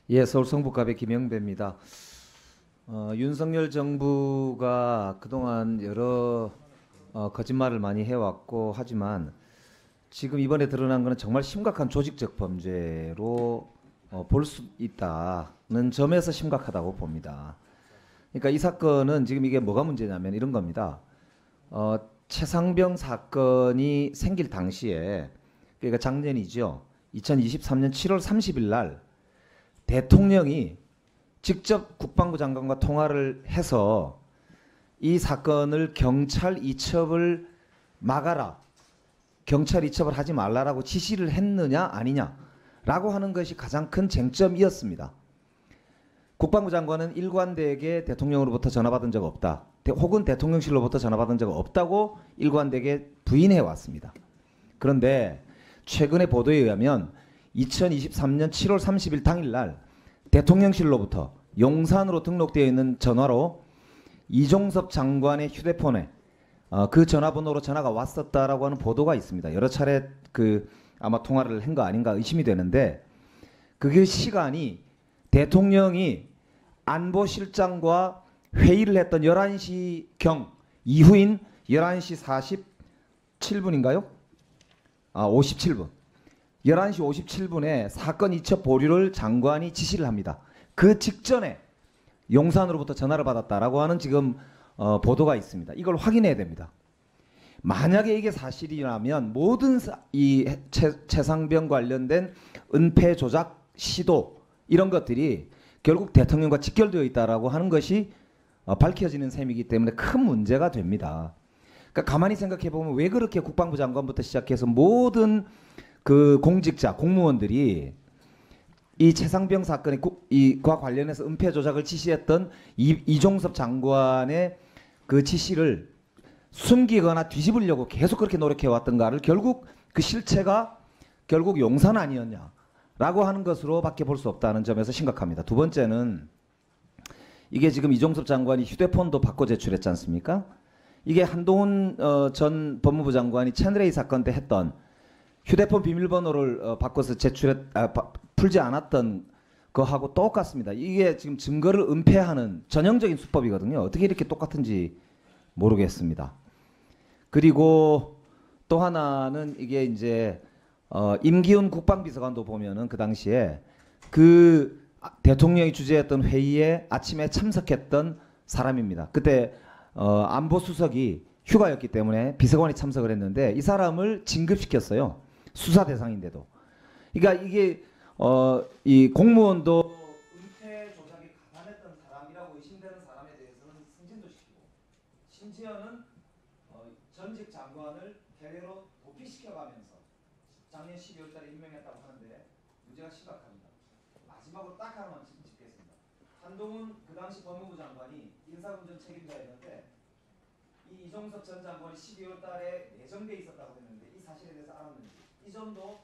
예, 서울 성북갑의 김영배입니다. 윤석열 정부가 그동안 여러 거짓말을 많이 해왔고 하지만 지금 이번에 드러난 것은 정말 심각한 조직적 범죄로 볼 수 있다는 점에서 심각하다고 봅니다. 그러니까 이 사건은 지금 이게 뭐가 문제냐면 이런 겁니다. 최상병 사건이 생길 당시에 그러니까 작년이죠. 2023년 7월 30일 날 대통령이 직접 국방부 장관과 통화를 해서 이 사건을 경찰 이첩을 막아라, 경찰 이첩을 하지 말라라고 지시를 했느냐 아니냐라고 하는 것이 가장 큰 쟁점이었습니다. 국방부 장관은 일관되게 대통령으로부터 전화받은 적 없다, 혹은 대통령실로부터 전화받은 적 없다고 일관되게 부인해 왔습니다. 그런데 최근의 보도에 의하면 2023년 7월 30일 당일날 대통령실로부터 용산으로 등록되어 있는 전화로 이종섭 장관의 휴대폰에 그 전화번호로 전화가 왔었다라고 하는 보도가 있습니다. 여러 차례 아마 통화를 한 거 아닌가 의심이 되는데, 그게 시간이 대통령이 안보실장과 회의를 했던 11시경 이후인 11시 47분인가요? 57분. 11시 57분에 사건 이첩 보류를 장관이 지시를 합니다. 그 직전에 용산으로부터 전화를 받았다라고 하는 지금 보도가 있습니다. 이걸 확인해야 됩니다. 만약에 이게 사실이라면 모든 이 최상병 관련된 은폐 조작 시도 이런 것들이 결국 대통령과 직결되어 있다라고 하는 것이 밝혀지는 셈이기 때문에 큰 문제가 됩니다. 그러니까 가만히 생각해 보면 왜 그렇게 국방부 장관부터 시작해서 모든 그 공직자, 공무원들이 이 최상병 사건의 이과 관련해서 은폐 조작을 지시했던 이종섭 장관의 그 지시를 숨기거나 뒤집으려고 계속 그렇게 노력해 왔던가를 결국 그 실체가 결국 용산 아니었냐라고 하는 것으로밖에 볼 수 없다는 점에서 심각합니다. 두 번째는 이게 지금 이종섭 장관이 휴대폰도 바꿔 제출했지 않습니까? 이게 한동훈 전 법무부 장관이 채널A 사건 때 했던 휴대폰 비밀번호를 바꿔서 풀지 않았던 거하고 똑같습니다. 이게 지금 증거를 은폐하는 전형적인 수법이거든요. 어떻게 이렇게 똑같은지 모르겠습니다. 그리고 또 하나는 이게 이제 임기훈 국방비서관도 보면은 그 당시에 그 대통령이 주재했던 회의에 아침에 참석했던 사람입니다. 그때 안보수석이 휴가였기 때문에 비서관이 참석을 했는데 이 사람을 진급시켰어요. 수사 대상인데도. 그러니까 이게 이 공무원도 은폐 조작에 가담했던 사람이라고 의심되는 사람에 대해서는 승진도 시키고, 심지어는 전직 장관을 대외로 도피시켜가면서 작년 12월달에 임명했다고 하는데 문제가 심각합니다. 마지막으로 딱 하나만 짚겠습니다. 한동훈 그 당시 법무부 장관이 인사군전 책임자였는데 이 이종섭 전 장관이 12월달에 내정돼 있었다고 했는데 이 사실에 대해서 알았는지 이 점도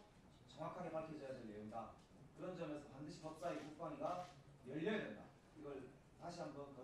정확하게 밝혀져야 될 내용이다. 그런 점에서 반드시 법사위 국방위가 열려야 된다. 이걸 다시 한번